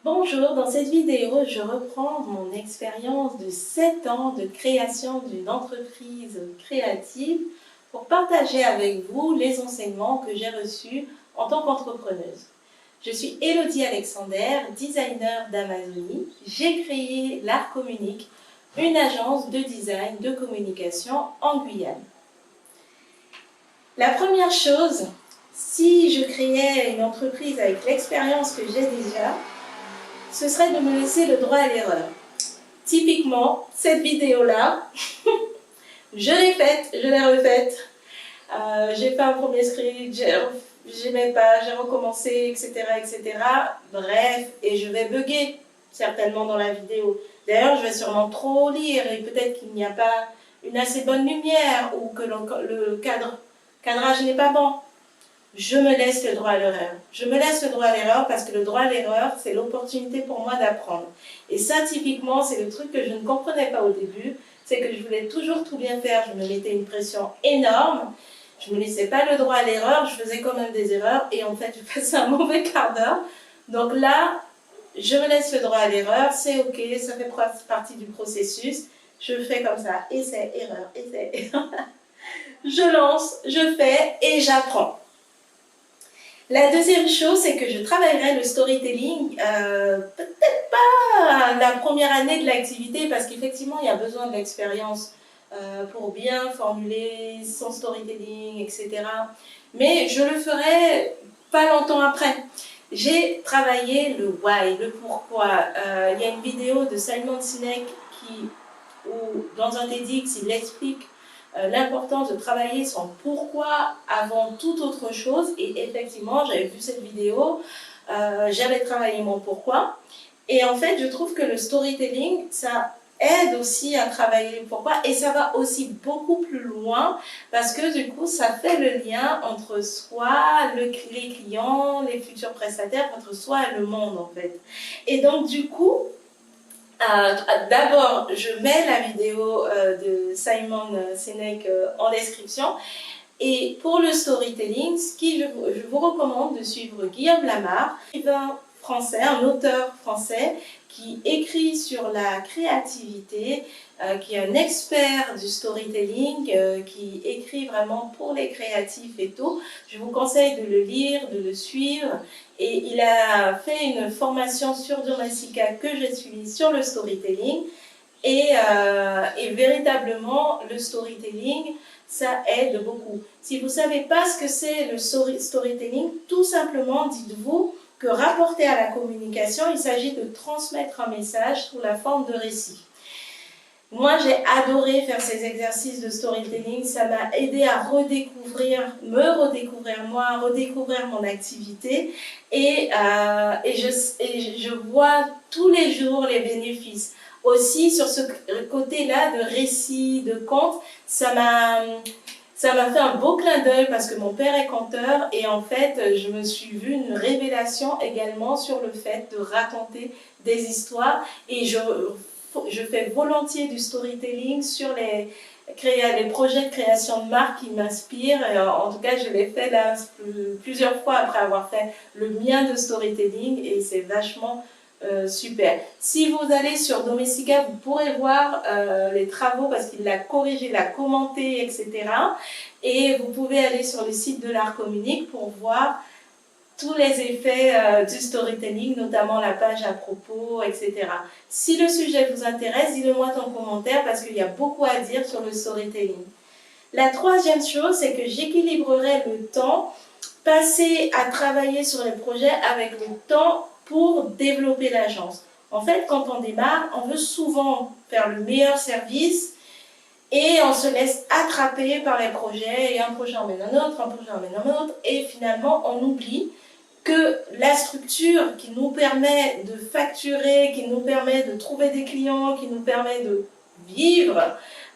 Bonjour, dans cette vidéo, je reprends mon expérience de 7 ans de création d'une entreprise créative pour partager avec vous les enseignements que j'ai reçus en tant qu'entrepreneuse. Je suis Élodie Alexander, designer d'Amazonie. J'ai créé l'Art Communique, une agence de design de communication en Guyane. La première chose, si je créais une entreprise avec l'expérience que j'ai déjà, ce serait de me laisser le droit à l'erreur. Typiquement, cette vidéo-là, je l'ai faite, je l'ai refaite. J'ai fait un premier script, j'aimais pas, j'ai recommencé, etc., etc. Bref, et je vais bugger certainement dans la vidéo. D'ailleurs, je vais sûrement trop lire et peut-être qu'il n'y a pas une assez bonne lumière ou que le cadrage n'est pas bon. Je me laisse le droit à l'erreur. Je me laisse le droit à l'erreur parce que le droit à l'erreur, c'est l'opportunité pour moi d'apprendre. Et ça, typiquement, c'est le truc que je ne comprenais pas au début, c'est que je voulais toujours tout bien faire. Je me mettais une pression énorme. Je ne me laissais pas le droit à l'erreur. Je faisais quand même des erreurs et en fait, je passais un mauvais quart d'heure. Donc là, je me laisse le droit à l'erreur. C'est OK, ça fait partie du processus. Je fais comme ça. Essai, erreur, essai, erreur. Je lance, je fais et j'apprends. La deuxième chose, c'est que je travaillerai le storytelling, peut-être pas la première année de l'activité, parce qu'effectivement, il y a besoin de l'expérience pour bien formuler son storytelling, etc. Mais je le ferai pas longtemps après. J'ai travaillé le why, le pourquoi. Il y a une vidéo de Simon Sinek où, dans un TEDx, il explique l'importance de travailler son pourquoi avant toute autre chose. Et effectivement, j'avais vu cette vidéo, j'avais travaillé mon pourquoi. Et en fait, je trouve que le storytelling, ça aide aussi à travailler le pourquoi. Et ça va aussi beaucoup plus loin parce que du coup, ça fait le lien entre soi, les clients, les futurs prestataires, entre soi et le monde en fait. Et donc du coup, d'abord, je mets la vidéo de Simon Sinek en description. Et pour le storytelling, je vous recommande de suivre Guillaume Lamarre, écrivain français, un auteur français qui écrit sur la créativité, qui est un expert du storytelling, qui écrit vraiment pour les créatifs et tout. Je vous conseille de le lire, de le suivre. Et il a fait une formation sur Domestika que j'ai suivie sur le storytelling. Et véritablement, le storytelling, ça aide beaucoup. Si vous ne savez pas ce que c'est le storytelling, tout simplement dites-vous que rapporter à la communication, il s'agit de transmettre un message sous la forme de récit. Moi, j'ai adoré faire ces exercices de storytelling. Ça m'a aidé à me redécouvrir moi, redécouvrir mon activité. Et je vois tous les jours les bénéfices. Aussi, sur ce côté-là de récit, de conte, ça m'a fait un beau clin d'œil parce que mon père est conteur et en fait, je me suis vue une révélation également sur le fait de raconter des histoires et je fais volontiers du storytelling sur les projets de création de marque qui m'inspirent. En tout cas, je l'ai fait là plusieurs fois après avoir fait le mien de storytelling et c'est vachement super. Si vous allez sur Domestika, vous pourrez voir les travaux parce qu'il l'a corrigé, l'a commenté, etc. Et vous pouvez aller sur le site de l'Art Communique pour voir tous les effets du storytelling, notamment la page à propos, etc. Si le sujet vous intéresse, dites-le-moi en commentaire parce qu'il y a beaucoup à dire sur le storytelling. La troisième chose, c'est que j'équilibrerai le temps passé à travailler sur les projets avec le temps pour développer l'agence. En fait, quand on démarre, on veut souvent faire le meilleur service et on se laisse attraper par les projets et un projet emmène un autre, un projet emmène un autre et finalement on oublie que la structure qui nous permet de facturer, qui nous permet de trouver des clients, qui nous permet de vivre,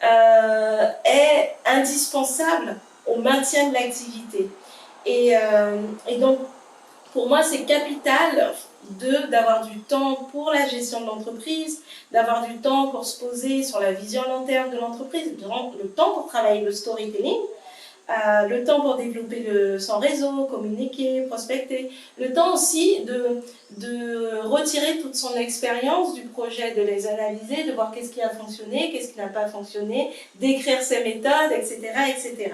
est indispensable au maintien de l'activité. Et donc, pour moi, c'est capital d'avoir du temps pour la gestion de l'entreprise, d'avoir du temps pour se poser sur la vision long terme de l'entreprise, le temps pour travailler le storytelling, le temps pour développer son réseau, communiquer, prospecter, le temps aussi de retirer toute son expérience du projet, de les analyser, de voir qu'est-ce qui a fonctionné, qu'est-ce qui n'a pas fonctionné, d'écrire ses méthodes, etc., etc.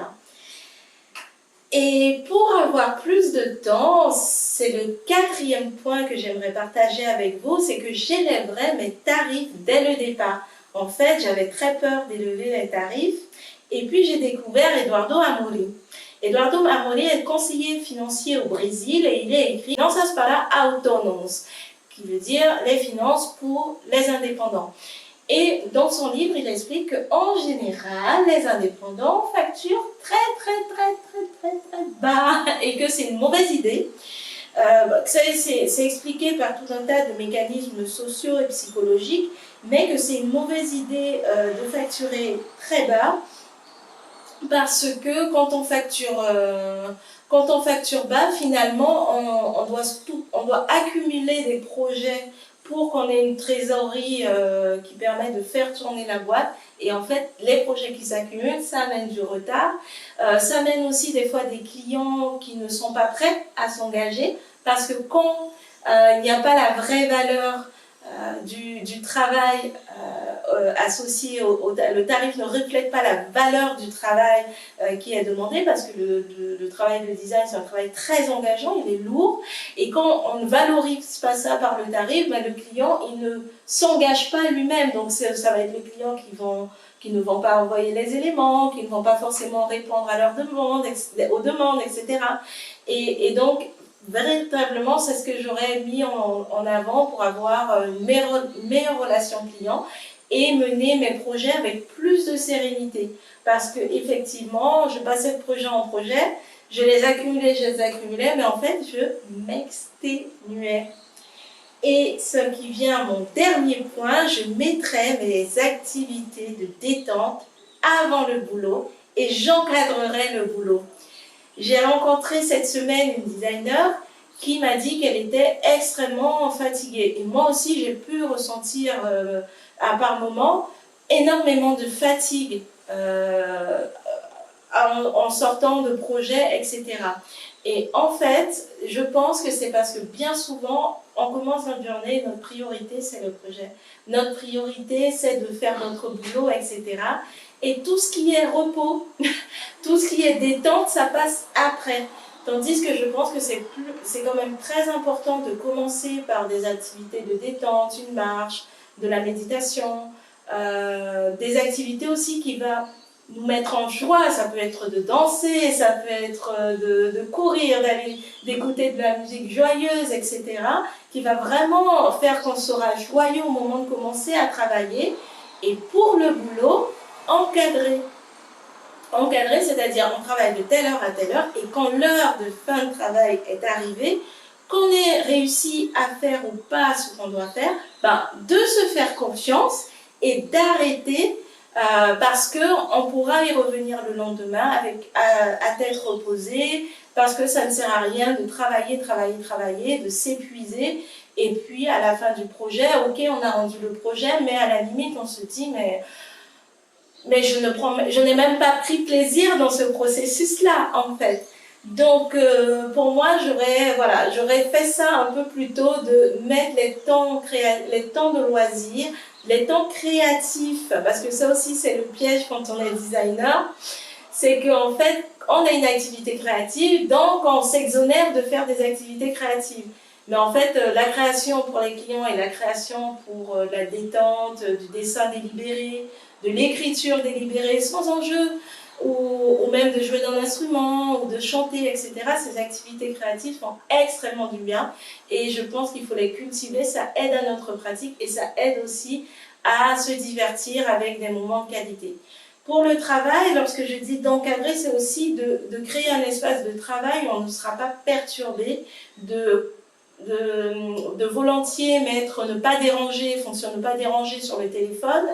Et pour avoir plus de temps, c'est le quatrième point que j'aimerais partager avec vous, c'est que j'élèverai mes tarifs dès le départ. En fait, j'avais très peur d'élever les tarifs, et puis j'ai découvert Eduardo Amori. Eduardo Amori est conseiller financier au Brésil et il a écrit Finanças para Autônomos, qui veut dire les finances pour les indépendants. Et dans son livre, il explique qu'en général, les indépendants facturent très bas et que c'est une mauvaise idée. C'est expliqué par tout un tas de mécanismes sociaux et psychologiques, mais que c'est une mauvaise idée de facturer très bas parce que quand on facture bas, finalement, on doit accumuler des projets pour qu'on ait une trésorerie qui permet de faire tourner la boîte. Et en fait, les projets qui s'accumulent, ça amène du retard. Ça amène aussi des fois des clients qui ne sont pas prêts à s'engager parce que quand il n'y a pas la vraie valeur du travail associé le tarif ne reflète pas la valeur du travail qui est demandé parce que le travail de design c'est un travail très engageant, il est lourd et quand on ne valorise pas ça par le tarif, ben, le client il ne s'engage pas lui-même, donc ça va être les clients qui ne vont pas envoyer les éléments, qui ne vont pas forcément répondre à leurs demandes, aux demandes, etc. Et donc véritablement, c'est ce que j'aurais mis en avant pour avoir une meilleure relation client et mener mes projets avec plus de sérénité. Parce que effectivement, je passais de projet en projet, je les accumulais, mais en fait, je m'exténuais. Et ce qui vient à mon dernier point, je mettrai mes activités de détente avant le boulot et j'encadrerai le boulot. J'ai rencontré cette semaine une designer qui m'a dit qu'elle était extrêmement fatiguée. Et moi aussi, j'ai pu ressentir par moments énormément de fatigue en sortant de projets, etc. Et en fait, je pense que c'est parce que bien souvent, on commence notre journée, notre priorité, c'est le projet. Notre priorité, c'est de faire notre boulot, etc. Et tout ce qui est repos, tout ce qui est détente, ça passe après. Tandis que je pense que c'est quand même très important de commencer par des activités de détente, une marche, de la méditation, des activités aussi qui vont nous mettre en joie. Ça peut être de danser, ça peut être de courir, d'écouter de la musique joyeuse, etc. Qui va vraiment faire qu'on sera joyeux au moment de commencer à travailler. Et pour le boulot, encadrer. Encadrer, c'est-à-dire on travaille de telle heure à telle heure et quand l'heure de fin de travail est arrivée, qu'on ait réussi à faire ou pas ce qu'on doit faire, ben, de se faire confiance et d'arrêter parce qu'on pourra y revenir le lendemain à tête reposée, parce que ça ne sert à rien de travailler, de s'épuiser et puis à la fin du projet, ok, on a rendu le projet, mais à la limite on se dit mais je n'ai même pas pris plaisir dans ce processus-là, en fait. Donc, pour moi, j'aurais fait ça un peu plus tôt, de mettre les temps de loisirs, les temps créatifs, parce que ça aussi, c'est le piège quand on est designer, c'est qu'en fait, on a une activité créative, donc on s'exonère de faire des activités créatives. Mais en fait, la création pour les clients et la création pour la détente, du dessin délibéré, de l'écriture délibérée sans enjeu, ou même de jouer d'un instrument, ou de chanter, etc. Ces activités créatives font extrêmement du bien et je pense qu'il faut les cultiver, ça aide à notre pratique et ça aide aussi à se divertir avec des moments de qualité. Pour le travail, lorsque je dis d'encadrer, c'est aussi de créer un espace de travail où on ne sera pas perturbé, de volontiers mettre ne pas déranger, fonction ne pas déranger sur le téléphone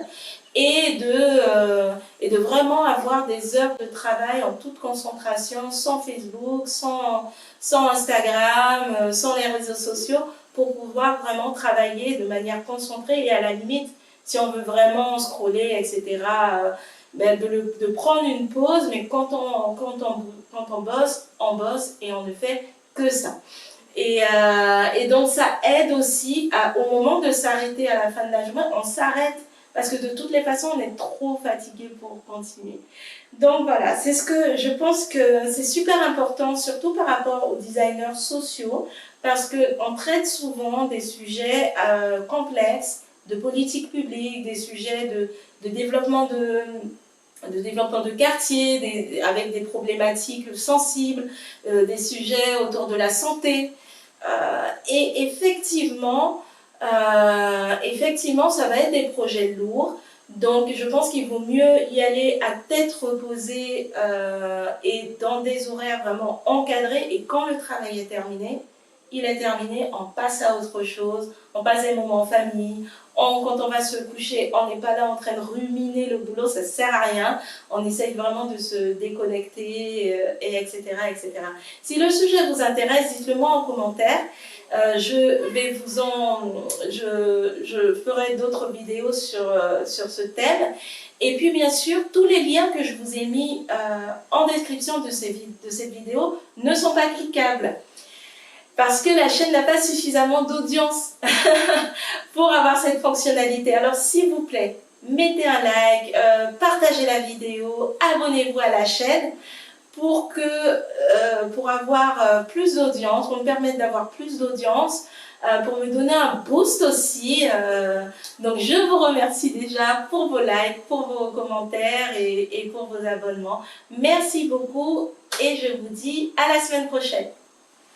et de vraiment avoir des heures de travail en toute concentration, sans Facebook, sans Instagram, sans les réseaux sociaux, pour pouvoir vraiment travailler de manière concentrée et à la limite, si on veut vraiment scroller, etc., ben, de prendre une pause, mais quand on bosse et on ne fait que ça. Et donc ça aide aussi au moment de s'arrêter à la fin de la journée, on s'arrête parce que de toutes les façons on est trop fatigué pour continuer. Donc voilà, c'est ce que je pense que c'est super important, surtout par rapport aux designers sociaux, parce qu'on traite souvent des sujets complexes, de politique publique, des sujets de développement de quartier, avec des problématiques sensibles, des sujets autour de la santé. Et effectivement, ça va être des projets lourds. Donc, je pense qu'il vaut mieux y aller à tête reposée et dans des horaires vraiment encadrés. Et quand le travail est terminé, il est terminé, on passe à autre chose, on passe des moments en famille, quand on va se coucher, on n'est pas là en train de ruminer le boulot, ça ne sert à rien. On essaye vraiment de se déconnecter, etc., etc. Si le sujet vous intéresse, dites-le moi en commentaire. Je ferai d'autres vidéos sur ce thème. Et puis bien sûr, tous les liens que je vous ai mis en description de cette vidéo ne sont pas cliquables. Parce que la chaîne n'a pas suffisamment d'audience pour avoir cette fonctionnalité. Alors s'il vous plaît, mettez un like, partagez la vidéo, abonnez-vous à la chaîne pour avoir plus d'audience, pour me permettre d'avoir plus d'audience, pour me donner un boost aussi. Donc je vous remercie déjà pour vos likes, pour vos commentaires et pour vos abonnements. Merci beaucoup et je vous dis à la semaine prochaine.